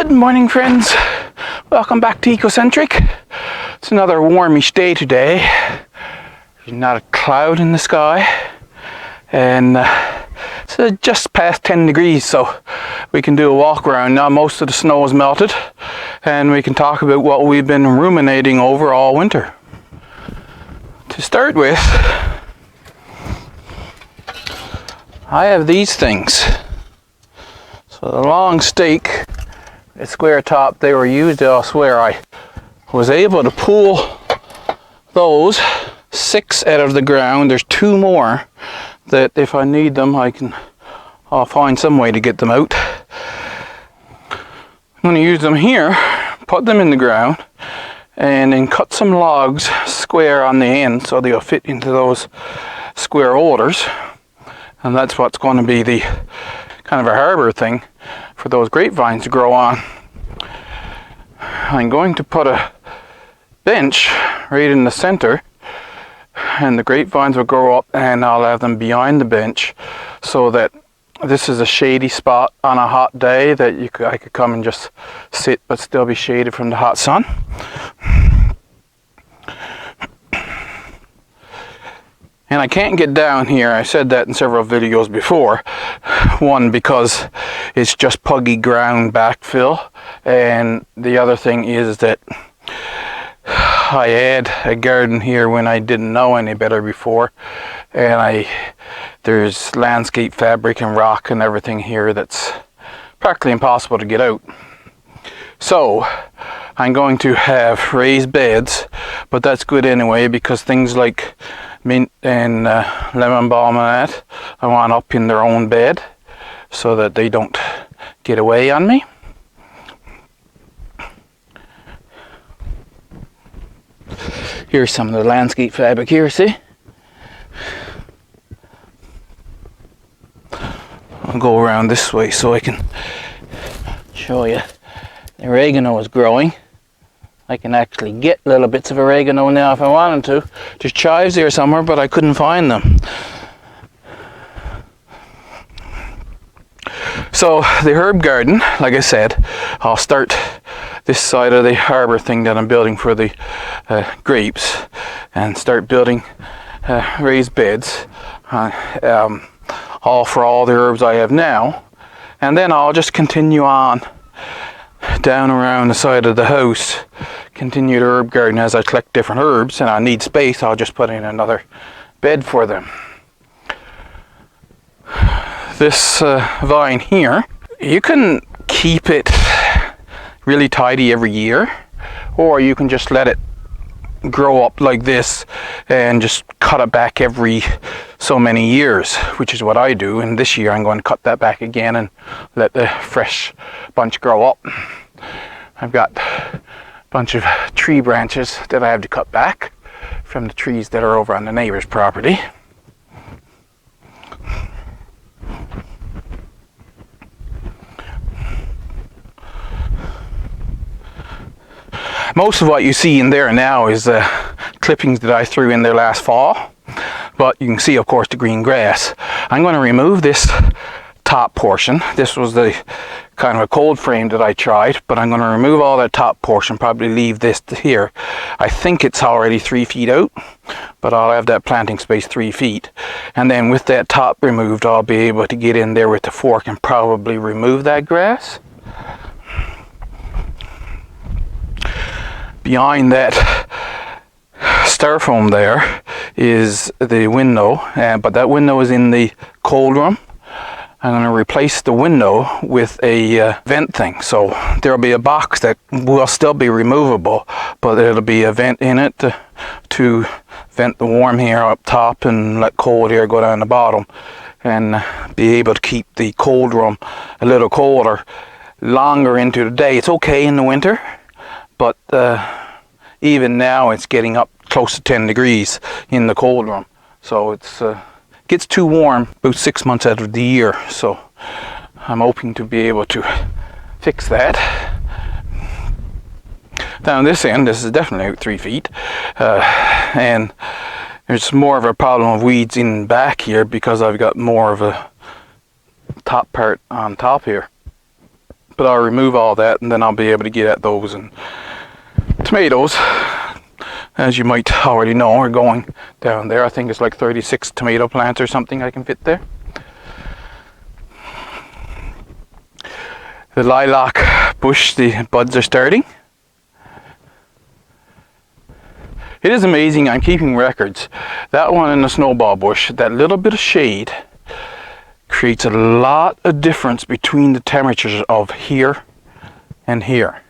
Good morning, friends. Welcome back to Ecocentric. It's another warmish day today. There's not a cloud in the sky, and it's just past 10 degrees, so we can do a walk around now. Most of the snow has melted, and we can talk about what we've been ruminating over all winter. To start with, I have these things. So the long stake, the square top, they were used elsewhere. I was able to pull those 6 out of the ground. There's 2 more that if I need them, I'll find some way to get them out. I'm going to use them here, put them in the ground, and then cut some logs square on the end so they'll fit into those square holders. And that's what's going to be the kind of a harbor thing for those grapevines to grow on. I'm going to put a bench right in the center, and the grapevines will grow up, and I'll have them behind the bench so that this is a shady spot on a hot day that I could come and just sit but still be shaded from the hot sun. And I can't get down here. I said that in several videos before. One, because it's just puggy ground backfill, and the other thing is that I had a garden here when I didn't know any better before, and there's landscape fabric and rock and everything here that's practically impossible to get out. So I'm going to have raised beds, but that's good anyway, because things like mint and lemon balm and that, I want up in their own bed so that they don't get away on me. Here's some of the landscape fabric here, see? I'll go around this way so I can show you. The oregano is growing. I can actually get little bits of oregano now if I wanted to. There's chives here somewhere, but I couldn't find them. So the herb garden, like I said, I'll start this side of the harbor thing that I'm building for the grapes, and start building raised beds all for all the herbs I have now. And then I'll just continue on down around the side of the house, continue the herb garden as I collect different herbs, and I need space, I'll just put in another bed for them. This vine here, you can keep it really tidy every year, or you can just let it grow up like this and just cut it back every so many years, which is what I do. And this year I'm going to cut that back again and let the fresh bunch grow up. I've got a bunch of tree branches that I have to cut back from the trees that are over on the neighbor's property. Most of what you see in there now is clippings that I threw in there last fall, but you can see, of course, the green grass. I'm going to remove this top portion. This was the kind of a cold frame that I tried, but I'm going to remove all that top portion, probably leave this here. I think it's already 3 feet out, but I'll have that planting space 3 feet. And then with that top removed, I'll be able to get in there with the fork and probably remove that grass. Behind that styrofoam there is the window, but that window is in the cold room. I'm going to replace the window with a vent thing. So there'll be a box that will still be removable, but there'll be a vent in it to vent the warm air up top and let cold air go down the bottom, and be able to keep the cold room a little colder longer into the day. It's okay in the winter, but even now it's getting up close to 10 degrees in the cold room. So it's gets too warm about 6 months out of the year. So I'm hoping to be able to fix that. Down this end, this is definitely out 3 feet. And there's more of a problem of weeds in back here because I've got more of a top part on top here. But I'll remove all that and then I'll be able to get at those. And tomatoes, as you might already know, are going down there. I think it's like 36 tomato plants or something I can fit there. The lilac bush, the buds are starting. It is amazing, I'm keeping records. That one in the snowball bush, that little bit of shade creates a lot of difference between the temperatures of here and here.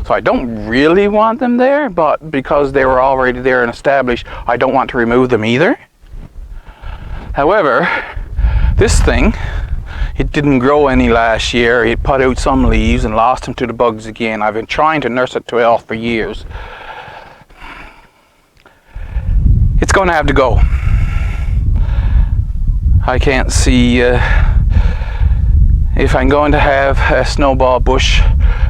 So I don't really want them there, but because they were already there and established, I don't want to remove them either. However, this thing, it didn't grow any last year. It put out some leaves and lost them to the bugs again. I've been trying to nurse it to health for years. It's going to have to go. I can't see if I'm going to have a snowball bush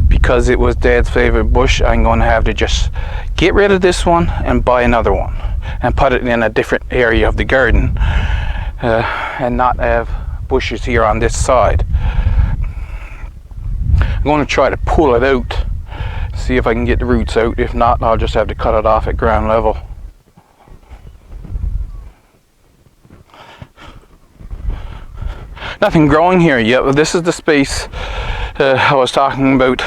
because it was Dad's favorite bush. I'm going to have to just get rid of this one and buy another one and put it in a different area of the garden and not have bushes here on this side. I'm going to try to pull it out, see if I can get the roots out. If not, I'll just have to cut it off at ground level. Nothing growing here yet. Well, this is the space I was talking about.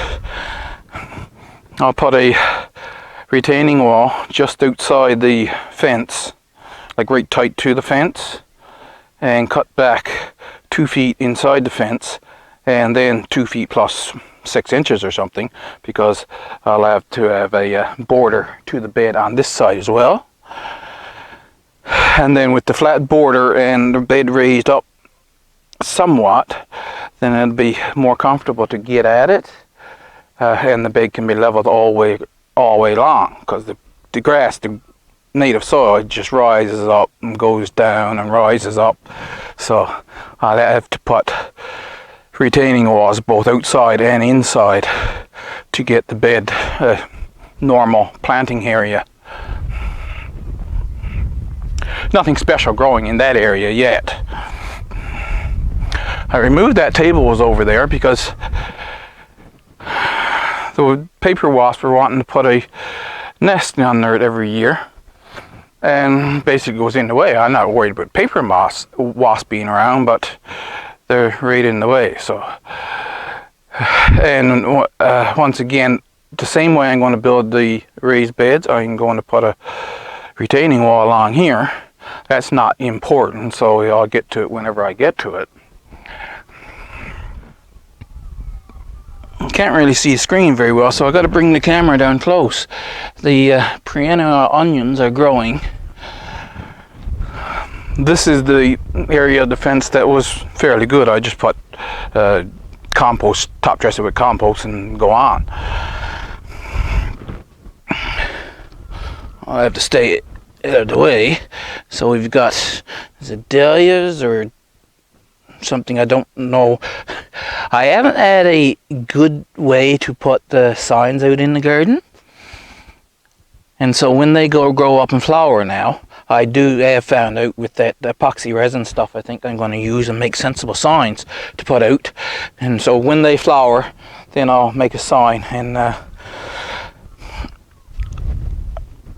I'll put a retaining wall just outside the fence, like right tight to the fence, and cut back 2 feet inside the fence, and then 2 feet plus 6 inches or something, because I'll have to have a border to the bed on this side as well. And then with the flat border and the bed raised up somewhat, then it'll be more comfortable to get at it, and the bed can be leveled all way long, because the grass, the native soil, it just rises up and goes down and rises up. So I'll have to put retaining walls both outside and inside to get the bed normal planting area. Nothing special growing in that area yet. I removed that table was over there because the paper wasps were wanting to put a nest under it every year, and basically goes in the way. I'm not worried about paper wasps being around, but they're right in the way. So, and once again, the same way I'm going to build the raised beds, I'm going to put a retaining wall along here. That's not important, so I'll get to it whenever I get to it. Can't really see the screen very well, so I got to bring the camera down close. The perennial onions are growing. This is the area of the fence that was fairly good. I just put compost, top dress it with compost, and go on. I have to stay out of the way. So we've got, is it dahlias or something, I don't know. I haven't had a good way to put the signs out in the garden, and so when they grow up and flower now, I have found out with that epoxy resin stuff I think I'm going to use and make sensible signs to put out. And so when they flower, then I'll make a sign and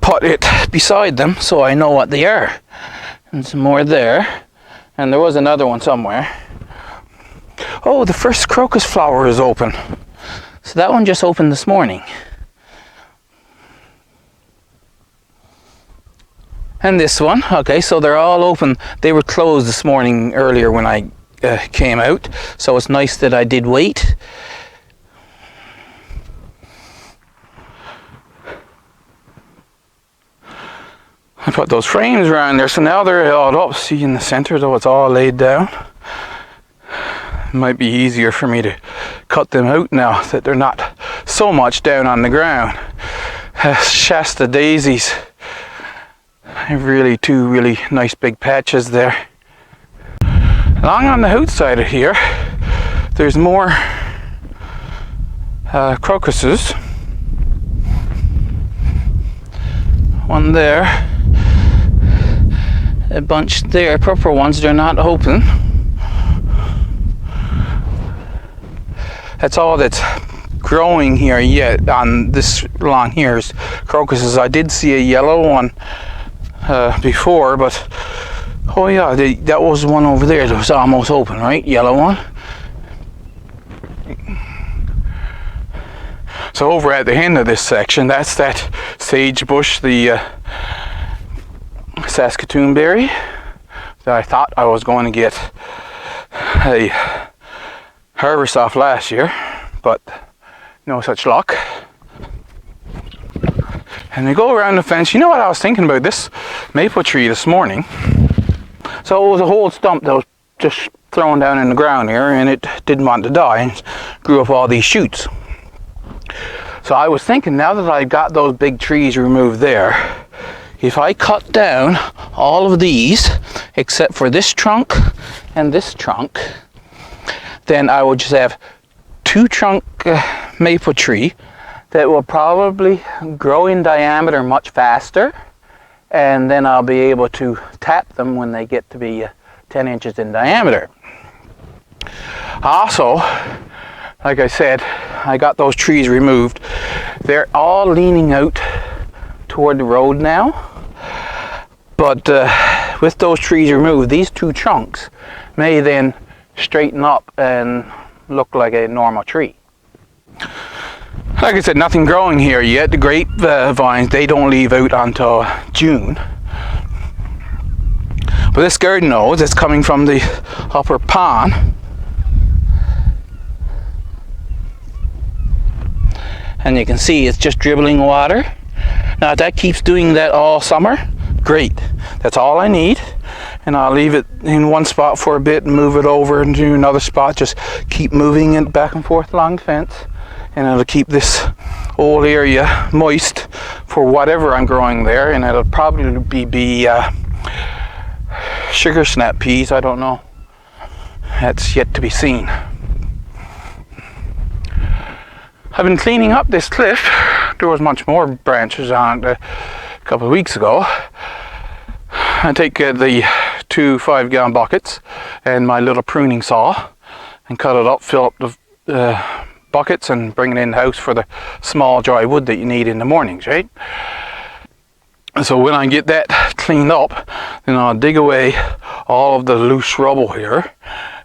put it beside them so I know what they are. And some more there. And there was another one somewhere. Oh, the first crocus flower is open. So that one just opened this morning. And this one, okay, so they're all open. They were closed this morning earlier when I came out. So it's nice that I did wait. I put those frames around there, so now they're held up. See in the center, though, it's all laid down. It might be easier for me to cut them out now that they're not so much down on the ground. Shasta daisies. Really two really nice big patches there. Along on the outside of here, there's more crocuses. One there. A bunch there, purple ones, they're not open. That's all that's growing here yet on this along here is crocuses. I did see a yellow one before, but oh yeah, that was one over there that was almost open, right? Yellow one. So over at the end of this section, that's that sagebush, the Saskatoon berry that I thought I was going to get a harvest off last year, but no such luck. And we go around the fence. You know what I was thinking about this maple tree this morning? So it was a whole stump that was just thrown down in the ground here, and it didn't want to die and grew up all these shoots. So I was thinking, now that I got those big trees removed there, if I cut down all of these except for this trunk and this trunk, then I would just have two trunk maple tree that will probably grow in diameter much faster, and then I'll be able to tap them when they get to be 10 inches in diameter. Also, like I said, I got those trees removed. They're all leaning out toward the road now, but with those trees removed, these two trunks may then straighten up and look like a normal tree. Like I said, nothing growing here yet. The grape vines, they don't leave out until June. But this garden hose is coming from the upper pond. And you can see it's just dribbling water. Now if that keeps doing that all summer, great. That's all I need. And I'll leave it in one spot for a bit and move it over into another spot. Just keep moving it back and forth along the fence. And it'll keep this whole area moist for whatever I'm growing there. And it'll probably be sugar snap peas, I don't know. That's yet to be seen. I've been cleaning up this cliff. There was much more branches on it a couple of weeks ago. I take the 2 5-gallon buckets and my little pruning saw and cut it up, fill up the buckets and bring it in the house for the small dry wood that you need in the mornings, right? So when I get that cleaned up, then I'll dig away all of the loose rubble here,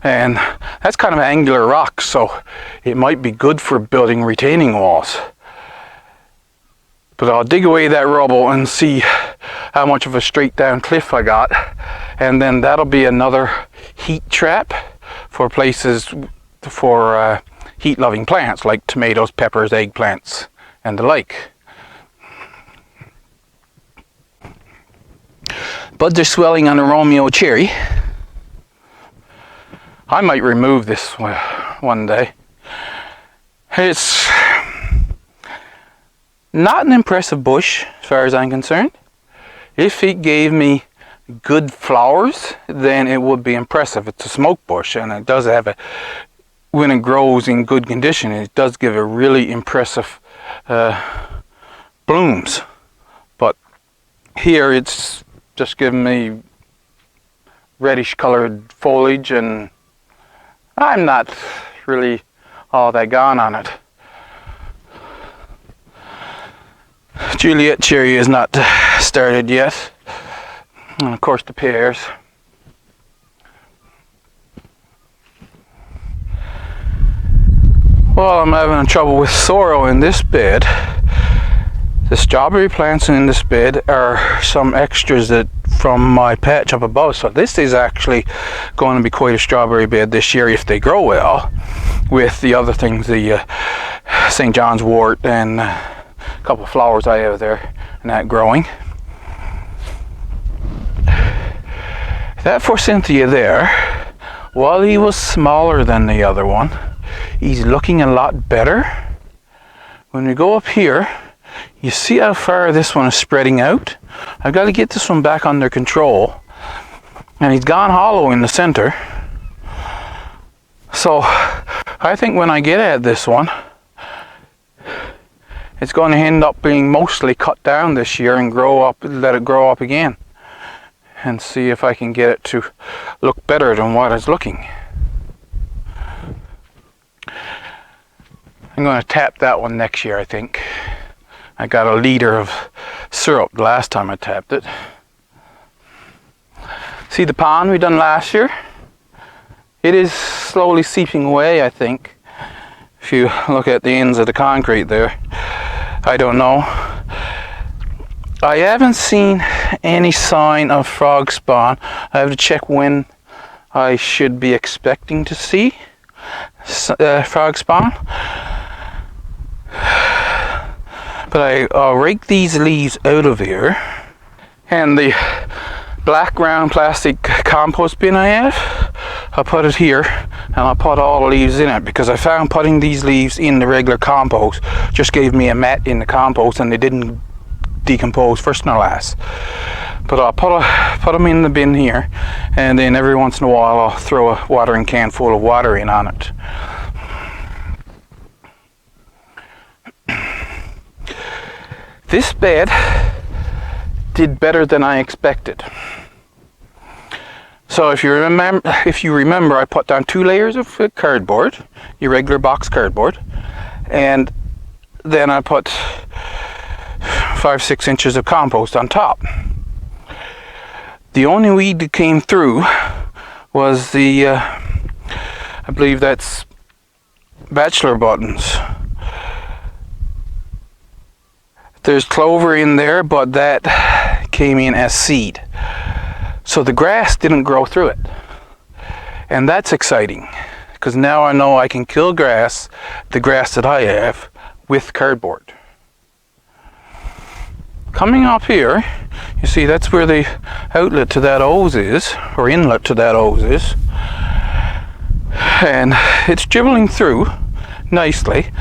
and that's kind of angular rock, so it might be good for building retaining walls. But I'll dig away that rubble and see how much of a straight down cliff I got, and then that'll be another heat trap for places for heat loving plants like tomatoes, peppers, eggplants and the like. Buds are swelling on a Romeo cherry. I might remove this one day. It's not an impressive bush as far as I'm concerned. If it gave me good flowers, then it would be impressive. It's a smoke bush, and it does have when it grows in good condition, it does give a really impressive blooms. But here it's just giving me reddish colored foliage, and I'm not really all that gone on it. Juliet cherry is not started yet, and of course the pears. Well, I'm having trouble with sorrel in this bed. The strawberry plants in this bed are some extras that from my patch up above, so this is actually going to be quite a strawberry bed this year if they grow well, with the other things, the St. John's wort and a couple of flowers I have there and that growing. That forsythia there, while he was smaller than the other one, he's looking a lot better. When we go up here, you see how far this one is spreading out? I've got to get this one back under control. And he's gone hollow in the center. So I think when I get at this one, it's going to end up being mostly cut down this year and grow up, let it grow up again. And see if I can get it to look better than what it's looking. I'm going to tap that one next year, I think. I got a liter of syrup the last time I tapped it. See the pond we done last year? It is slowly seeping away, I think. If you look at the ends of the concrete there. I don't know. I haven't seen any sign of frog spawn. I have to check when I should be expecting to see frog spawn. But I'll rake these leaves out of here, and the black round plastic compost bin I have, I'll put it here, and I'll put all the leaves in it, because I found putting these leaves in the regular compost just gave me a mat in the compost and they didn't decompose first nor last. But I'll put them in the bin here, and then every once in a while I'll throw a watering can full of water in on it. This bed did better than I expected. So if you remember, I put down 2 layers of cardboard, your regular box cardboard, and then I put 5-6 inches of compost on top. The only weed that came through was the, I believe that's bachelor buttons. There's clover in there, but that came in as seed. So the grass didn't grow through it. And that's exciting, because now I know I can kill grass, the grass that I have, with cardboard. Coming up here, you see that's where the outlet to that hose is, or inlet to that hose is. And it's dribbling through nicely.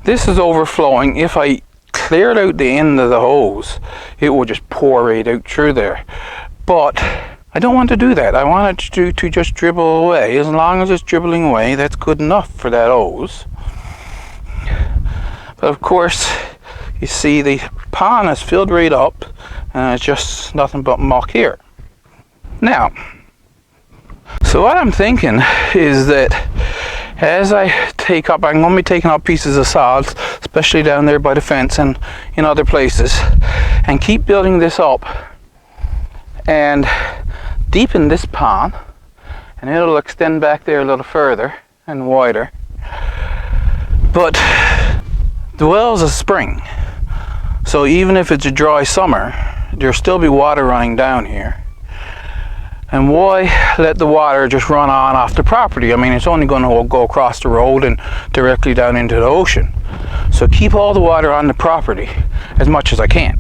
This is overflowing. If I cleared out the end of the hose, it will just pour right out through there. But I don't want to do that. I want it to just dribble away. As long as it's dribbling away, that's good enough for that hose. But of course, you see the pond is filled right up, and it's just nothing but muck here. Now, so what I'm thinking is that as I take up, I'm going to be taking up pieces of sod, especially down there by the fence and in other places, and keep building this up and deepen this pond, and it'll extend back there a little further and wider. But the well's a spring, so even if it's a dry summer, there'll still be water running down here. And why let the water just run on off the property? I mean, it's only going to go across the road and directly down into the ocean. So keep all the water on the property as much as I can.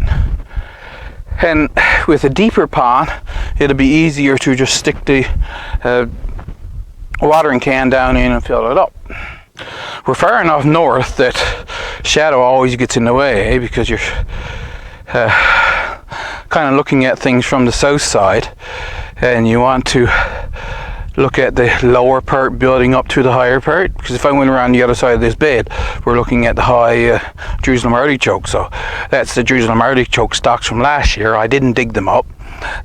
And with a deeper pond, it'll be easier to just stick the watering can down in and fill it up. We're far enough north that shadow always gets in the way, because you're kind of looking at things from the south side, and you want to look at the lower part building up to the higher part, because if I went around the other side of this bed, we're looking at the high Jerusalem artichoke. So that's the Jerusalem artichoke stocks from last year. I didn't dig them up,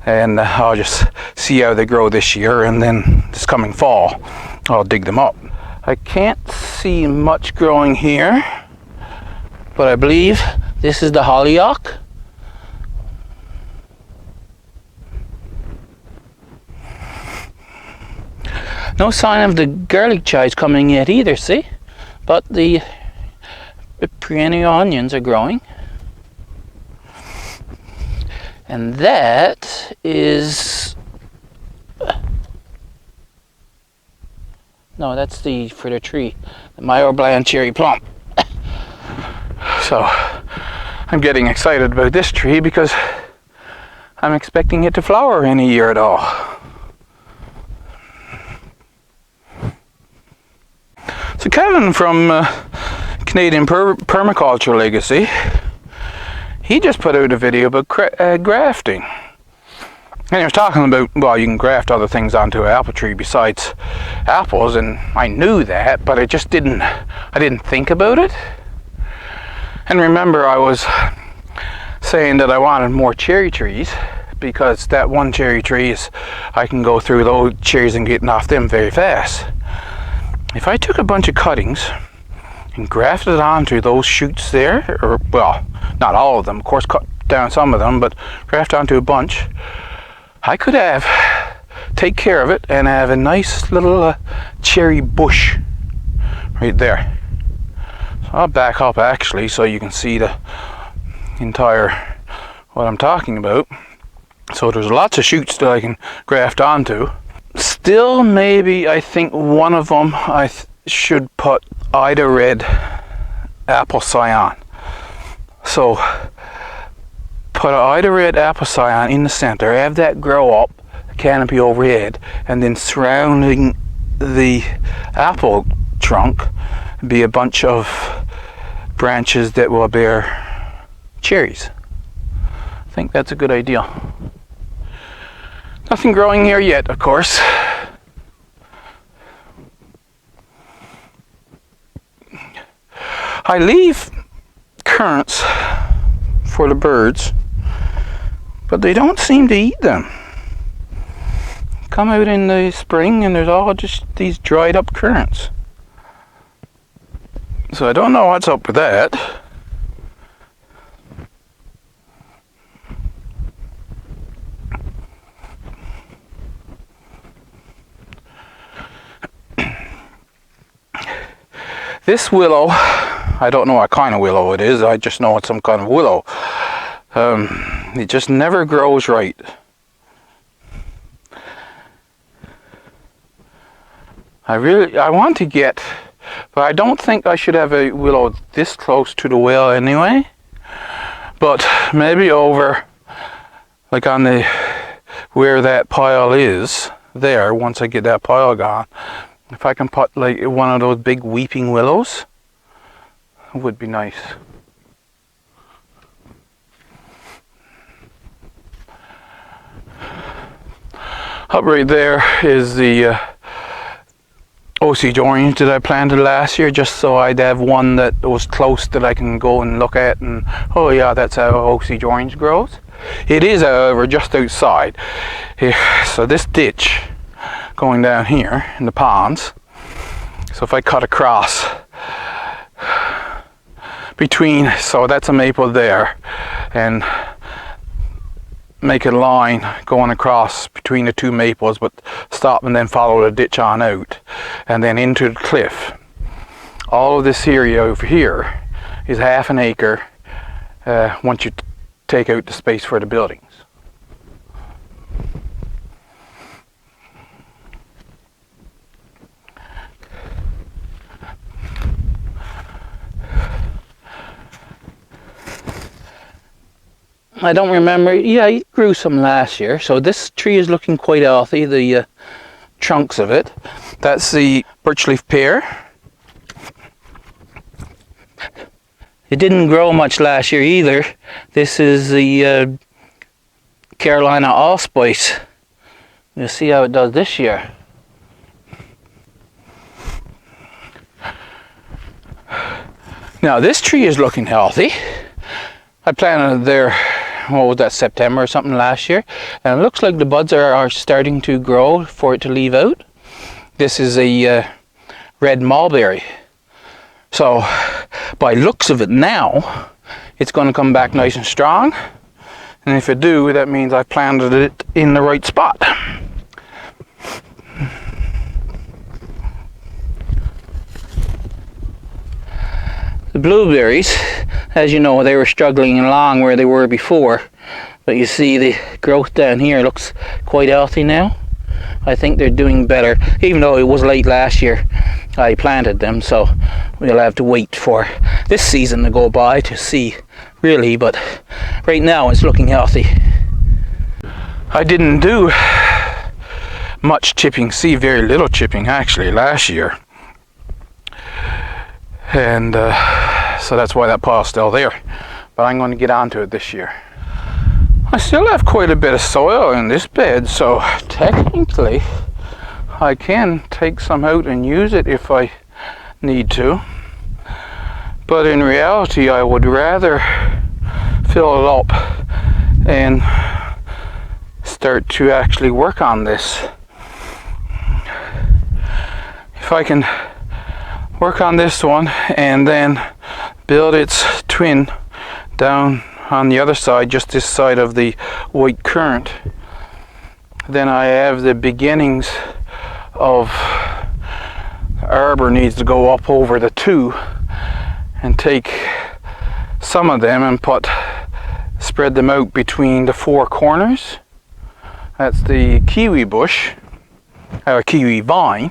and I'll just see how they grow this year, and then this coming fall I'll dig them up. I can't see much growing here, but I believe this is the hollyhock. No sign of the garlic chives coming yet either, see? But the perennial onions are growing. And that is... No, that's for the tree. The Mayo Bland cherry plum. So, I'm getting excited about this tree because I'm expecting it to flower any year at all. So Kevin from Canadian Permaculture Legacy, he just put out a video about grafting. And he was talking about, well, you can graft other things onto an apple tree besides apples, and I knew that, but I didn't think about it. And remember, I was saying that I wanted more cherry trees, because that one cherry tree is, I can go through those cherries and getting off them very fast. If I took a bunch of cuttings and grafted it onto those shoots there, or well, not all of them, of course, cut down some of them, but grafted onto a bunch, I could take care of it and have a nice little cherry bush right there. So I'll back up actually so you can see the entire what I'm talking about. So there's lots of shoots that I can graft onto. Still, maybe I think one of them I should put Ida Red apple scion. So put an Ida Red apple scion in the center, have that grow up, canopy overhead, and then surrounding the apple trunk be a bunch of branches that will bear cherries. I think that's a good idea. Nothing growing here yet, of course. I leave currants for the birds, but they don't seem to eat them. Come out in the spring and there's all just these dried up currants. So I don't know what's up with that. This willow, I don't know what kind of willow it is, I just know it's some kind of willow. It just never grows right. I want to get, but I don't think I should have a willow this close to the well anyway. But maybe over, like on the, where that pile is, there, once I get that pile gone, if I can put like one of those big weeping willows, it would be nice. Up right there is the Osage orange that I planted last year, just so I'd have one that was close that I can go and look at and, oh yeah, that's how Osage orange grows. It is, however, just outside here. So this ditch going down here in the ponds, so if I cut across between, so that's a maple there, and make a line going across between the two maples, but stop and then follow the ditch on out and then into the cliff. All of this area over here is half an acre once you take out the space for the buildings. I don't remember, yeah, it grew some last year, so this tree is looking quite healthy, the trunks of it. That's the birchleaf pear. It didn't grow much last year either. This is the Carolina allspice. You'll see how it does this year. Now this tree is looking healthy. I planted it there, what was that, September or something last year, and it looks like the buds are starting to grow for it to leave out. This is a red mulberry, so by looks of it now it's going to come back nice and strong, and if it do, that means I planted it in the right spot. The blueberries, as you know, they were struggling along where they were before, but you see the growth down here looks quite healthy now. I think they're doing better, even though it was late last year I planted them, so we'll have to wait for this season to go by to see really, but right now it's looking healthy. I didn't do much chipping, see very little chipping actually last year, and so that's why that pile's still there, but I'm going to get onto it this year. I still have quite a bit of soil in this bed, so technically I can take some out and use it if I need to, but in reality I would rather fill it up and start to actually work on this. If I can work on this one and then build its twin down on the other side, just this side of the white currant. Then I have the beginnings of arbor needs to go up over the two, and take some of them and spread them out between the four corners. That's the kiwi bush, or kiwi vine.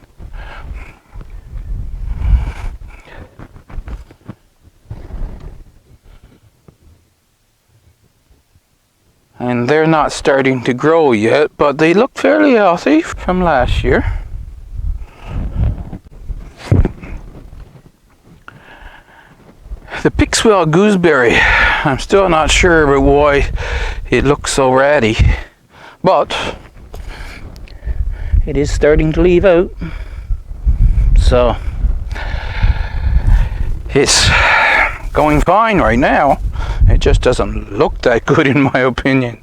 And they're not starting to grow yet, but they look fairly healthy from last year. The Pixwell gooseberry, I'm still not sure about why it looks so ratty, but it is starting to leave out. So it's going fine right now. It just doesn't look that good in my opinion.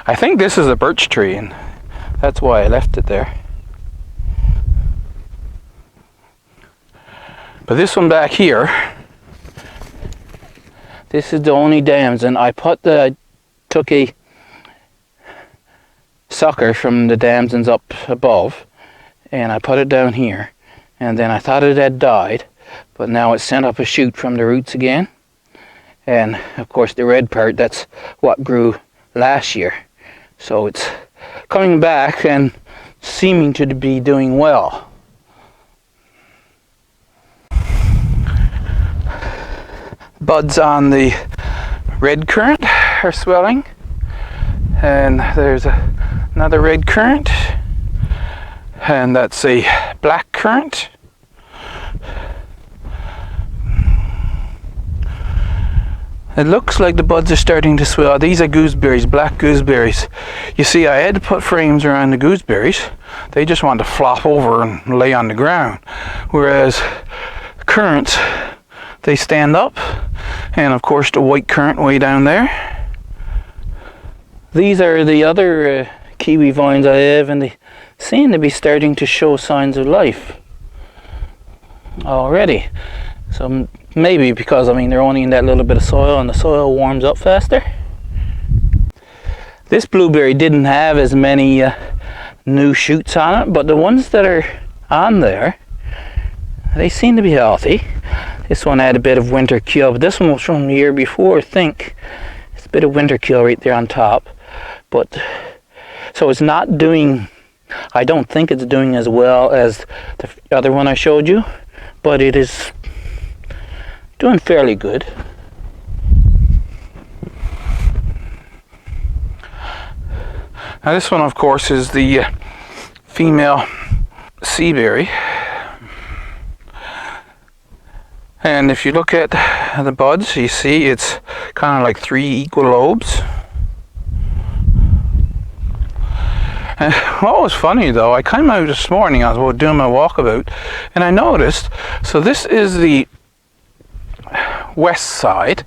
I think this is a birch tree and that's why I left it there. But this one back here, this is the only damson. I took a sucker from the damsons up above and I put it down here, and then I thought it had died, but now it's sent up a shoot from the roots again. And of course the red part, that's what grew last year. So it's coming back and seeming to be doing well. Buds on the red currant are swelling, and there's another red currant, and that's a black currant. It looks like the buds are starting to swell. These are gooseberries, black gooseberries. You see, I had to put frames around the gooseberries. They just want to flop over and lay on the ground. Whereas currants, they stand up. And of course the white currant way down there. These are the other kiwi vines I have, and they seem to be starting to show signs of life already. So maybe because, I mean, they're only in that little bit of soil and the soil warms up faster. This blueberry didn't have as many new shoots on it, but the ones that are on there, they seem to be healthy. This one had a bit of winter kill, but this one was from the year before, I think. It's a bit of winter kill right there on top. But, so it's not doing, I don't think it's doing as well as the other one I showed you, but it is doing fairly good. Now this one, of course, is the female sea berry. And if you look at the buds, you see it's kind of like 3 equal lobes. And what was funny though, I came out this morning, I was doing my walkabout, and I noticed, so this is the west side,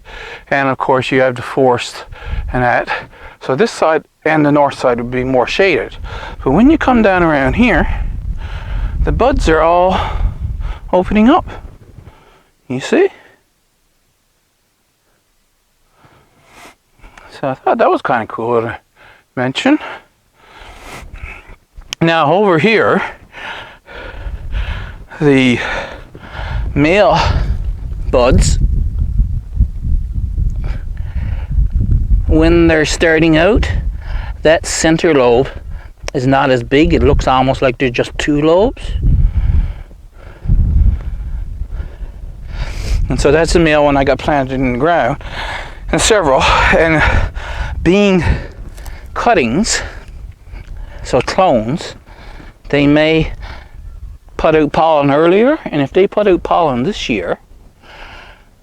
and of course you have the forest and that. So this side and the north side would be more shaded. But when you come down around here, the buds are all opening up. You see? So I thought that was kind of cool to mention. Now over here, the male buds, when they're starting out, that center lobe is not as big. It looks almost like there's just 2 lobes. And so that's the male one I got planted in the ground, and several, and being cuttings, so clones, they may put out pollen earlier, and if they put out pollen this year,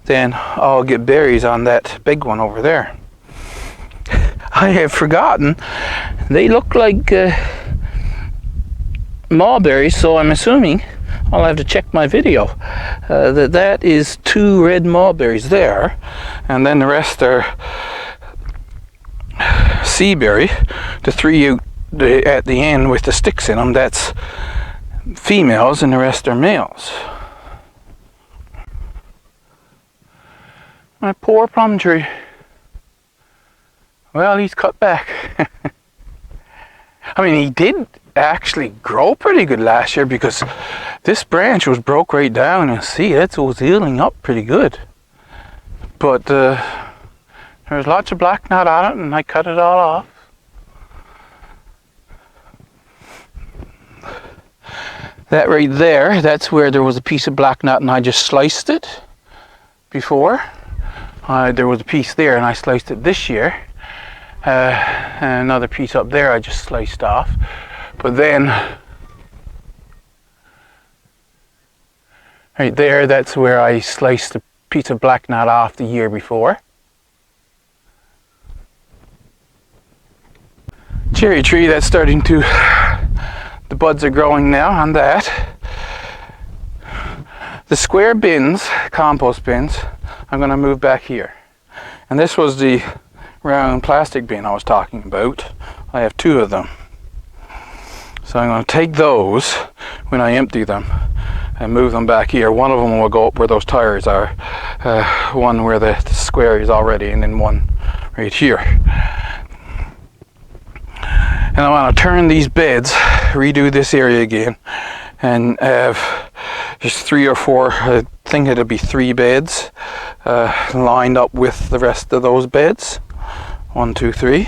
then I'll get berries on that big one over there. I have forgotten, they look like mulberries, so I'm assuming I'll have to check my video. That is 2 red mulberries there, and then the rest are sea berry. The 3 at the end with the sticks in them, that's females and the rest are males. My poor plum tree. Well, he's cut back. I mean, he did actually grow pretty good last year because this branch was broke right down, and see, it was healing up pretty good. But there was lots of black knot on it, and I cut it all off. That right there, that's where there was a piece of black knot, and I just sliced it before. There was a piece there, and I sliced it this year. And another piece up there I just sliced off. But then, right there, that's where I sliced a piece of black knot off the year before. Cherry tree, that's starting to, the buds are growing now on that. The square bins, compost bins, I'm going to move back here. And this was the round plastic bin I was talking about. I have two of them. So I'm going to take those when I empty them and move them back here. One of them will go up where those tires are, one where the square is already, and then one right here. And I want to turn these beds, redo this area again, and have just 3 or 4, I think it'll be 3 beds lined up with the rest of those beds. 1, 2, 3.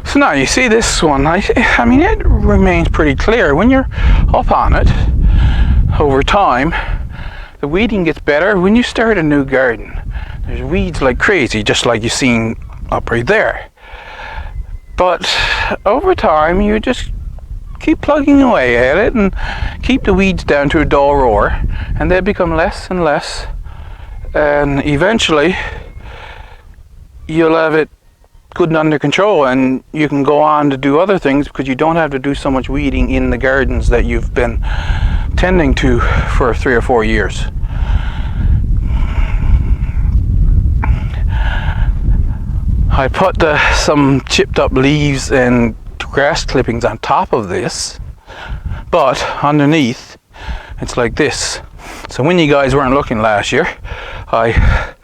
So now you see this one, I mean, it remains pretty clear. When you're up on it over time, the weeding gets better. When you start a new garden, there's weeds like crazy, just like you've seen up right there. But over time, you just keep plugging away at it and keep the weeds down to a dull roar, and they become less and less, and eventually you'll have it good and under control, and you can go on to do other things because you don't have to do so much weeding in the gardens that you've been tending to for 3 or 4 years. I put some chipped up leaves and grass clippings on top of this, but underneath it's like this. So when you guys weren't looking last year, I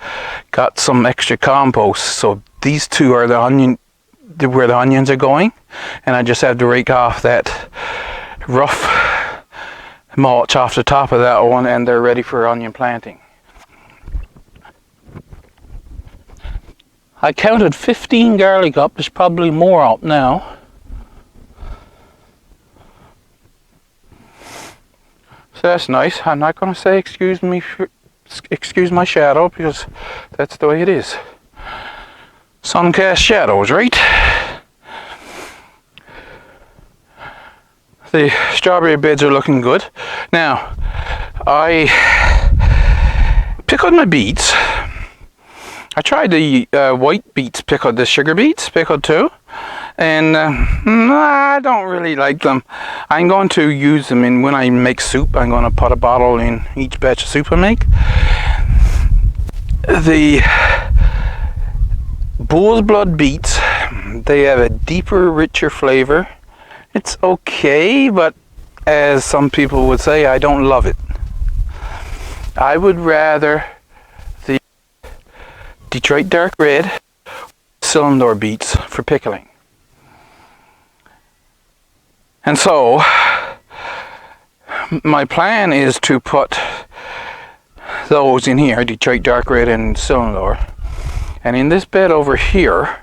got some extra compost. So these two are where the onions are going, and I just have to rake off that rough mulch off the top of that one, and they're ready for onion planting. I counted 15 garlic up. There's probably more up now. So that's nice. I'm not going to say excuse my shadow, because that's the way it is. Sun cast shadows, right? The strawberry beds are looking good. Now, I pickled my beets. I tried the white beets pickled, the sugar beets pickled too, and I don't really like them. I'm going to use them when I make soup. I'm going to put a bottle in each batch of soup I make. The bull's blood beets, they have a deeper, richer flavor. It's okay, but as some people would say, I don't love it. I would rather the Detroit dark red cylinder beets for pickling. And so my plan is to put those in here, Detroit dark red and cylinder, and in this bed over here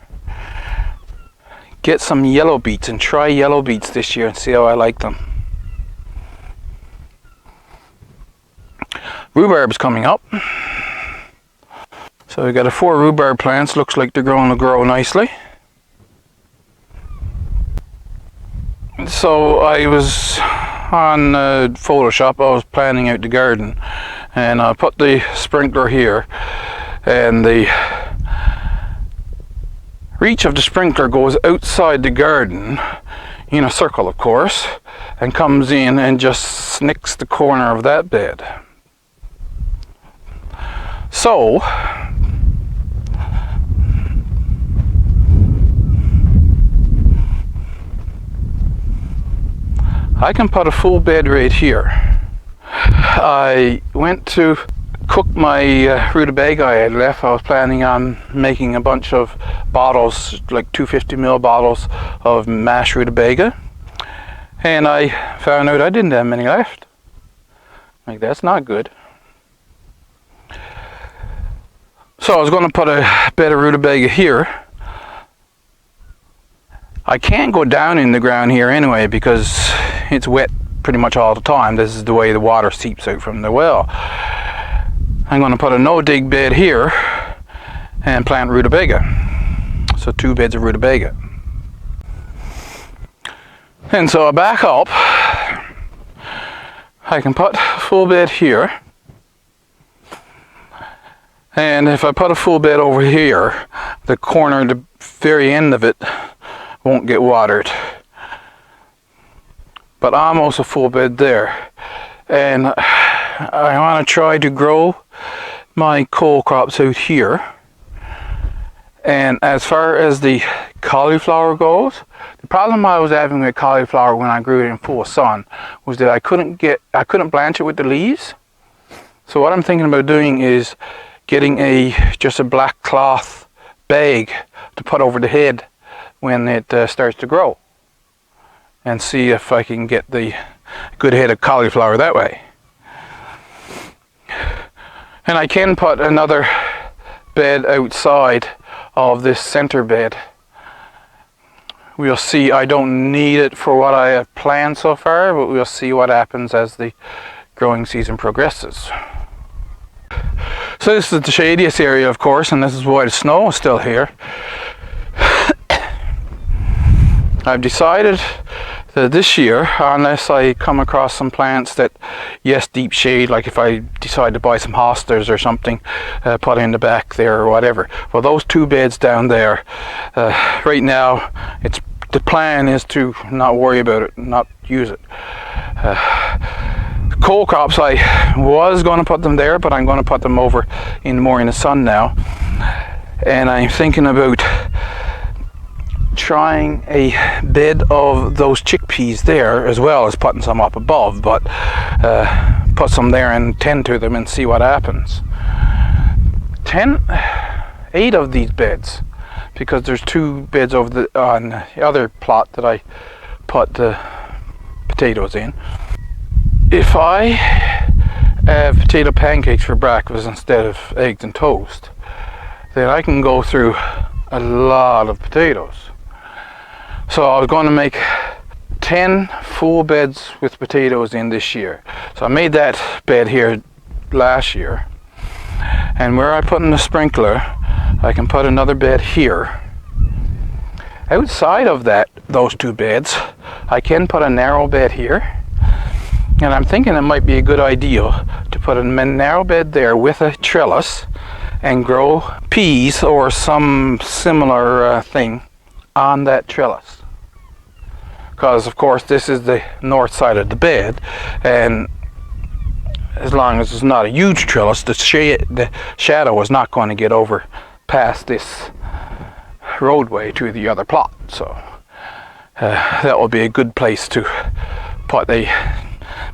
get some yellow beets and try yellow beets this year and see how I like them. Rhubarb's coming up. So we got 4 rhubarb plants. Looks like they're going to grow nicely. So I was on Photoshop. I was planning out the garden, and I put the sprinkler here, and the reach of the sprinkler goes outside the garden in a circle, of course, and comes in and just nicks the corner of that bed. I can put a full bed right here. I went to cook my rutabaga I had left. I was planning on making a bunch of bottles, like 250ml bottles of mashed rutabaga, and I found out I didn't have many left. Like, that's not good. So I was going to put a bed of rutabaga here. I can't go down in the ground here anyway because it's wet pretty much all the time. This is the way the water seeps out from the well. I'm going to put a no-dig bed here and plant rutabaga. So 2 beds of rutabaga. And so I back up. I can put a full bed here. And if I put a full bed over here, the corner, the very end of it, won't get watered. But almost a full bed there. And I want to try to grow my cole crops out here. And as far as the cauliflower goes, the problem I was having with cauliflower when I grew it in full sun was that I couldn't blanch it with the leaves. So what I'm thinking about doing is getting just a black cloth bag to put over the head when it starts to grow, and see if I can get the good head of cauliflower that way. And I can put another bed outside of this center bed. We'll see. I don't need it for what I have planned so far, but we'll see what happens as the growing season progresses. So this is the shadiest area, of course, and this is why the snow is still here. I've decided that this year, unless I come across some plants that, yes, deep shade, like if I decide to buy some hostas or something, put in the back there or whatever. Well, those 2 beds down there, right now, the plan is to not worry about it, not use it. Cole crops, I was going to put them there, but I'm going to put them over more in the sun now. And I'm thinking about trying a bed of those chickpeas there, as well as putting some up above, but put some there and tend to them and see what happens. 8 of these beds, because there's 2 beds over on the other plot that I put the potatoes in. If I have potato pancakes for breakfast instead of eggs and toast, then I can go through a lot of potatoes. So I was going to make 10 full beds with potatoes in this year. So I made that bed here last year. And where I put in the sprinkler, I can put another bed here. Outside of those 2 beds, I can put a narrow bed here. And I'm thinking it might be a good idea to put a narrow bed there with a trellis and grow peas or some similar thing on that trellis. Because of course this is the north side of the bed, and as long as it's not a huge trellis, the shadow is not going to get over past this roadway to the other plot. So that will be a good place to put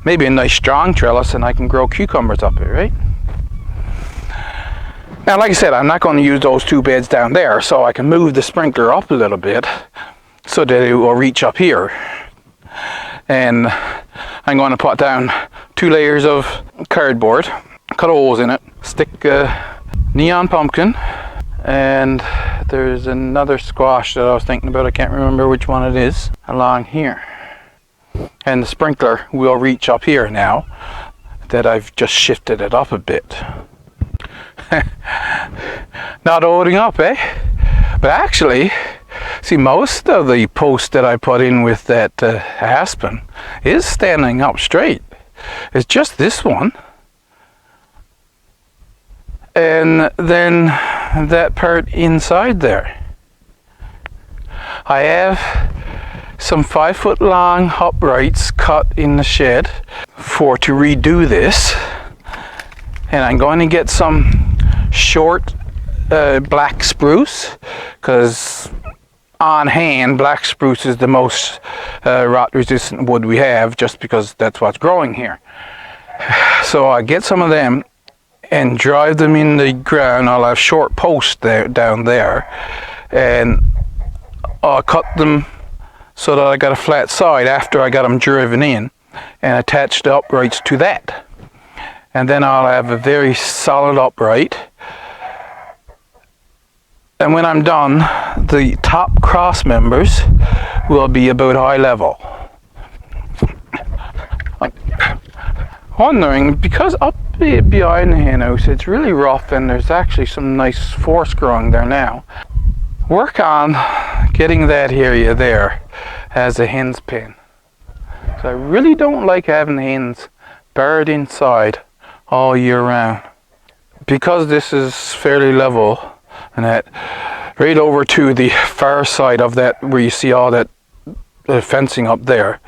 maybe a nice strong trellis, and I can grow cucumbers up it, right? Now, like I said, I'm not going to use those 2 beds down there, so I can move the sprinkler up a little bit so that it will reach up here. And I'm going to put down 2 layers of cardboard, cut holes in it, stick neon pumpkin, and there's another squash that I was thinking about, I can't remember which one it is, along here. And the sprinkler will reach up here now that I've just shifted it up a bit. Not holding up, eh? But actually, see, most of the post that I put in with that aspen is standing up straight. It's just this one. And then that part inside there. I have some 5-foot long uprights cut in the shed to redo this, and I'm going to get some short black spruce, because on hand, black spruce is the most rot resistant wood we have, just because that's what's growing here. So I get some of them and drive them in the ground. I'll have short posts there, down there, and I'll cut them so that I got a flat side after I got them driven in, and attach the uprights to that. And then I'll have a very solid upright. And when I'm done, the top cross members will be about eye level. I'm wondering, because up behind the hen house it's really rough and there's actually some nice force growing there now. Work on getting that area there as a hen's pen. So I really don't like having the hens buried inside all year round. Because this is fairly level, and that right over to the far side of that, where you see all that fencing up there,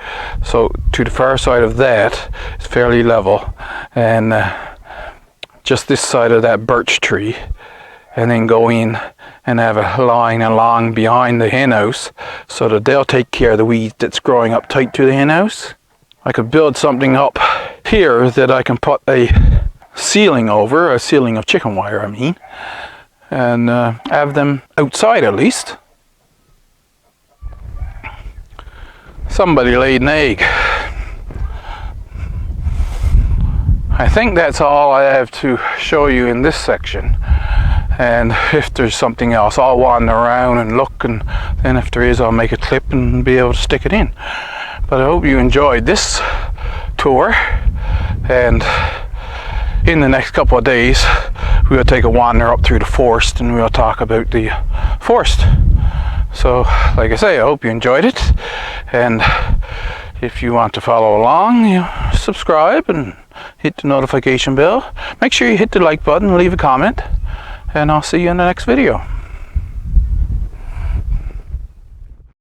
so to the far side of that is fairly level, and just this side of that birch tree, and then go in and have a line along behind the hen house so that they'll take care of the weed that's growing up tight to the hen house. I could build something up here that I can put a ceiling over, a ceiling of chicken wire I mean, and have them outside at least. Somebody laid an egg. I think that's all I have to show you in this section, and if there's something else I'll wander around and look, and then if there is I'll make a clip and be able to stick it in. But I hope you enjoyed this tour, and in the next couple of days we'll take a wander up through the forest and we'll talk about the forest. So like I say, I hope you enjoyed it, and if you want to follow along, you subscribe and hit the notification bell. Make sure you hit the like button, leave a comment, and I'll see you in the next video.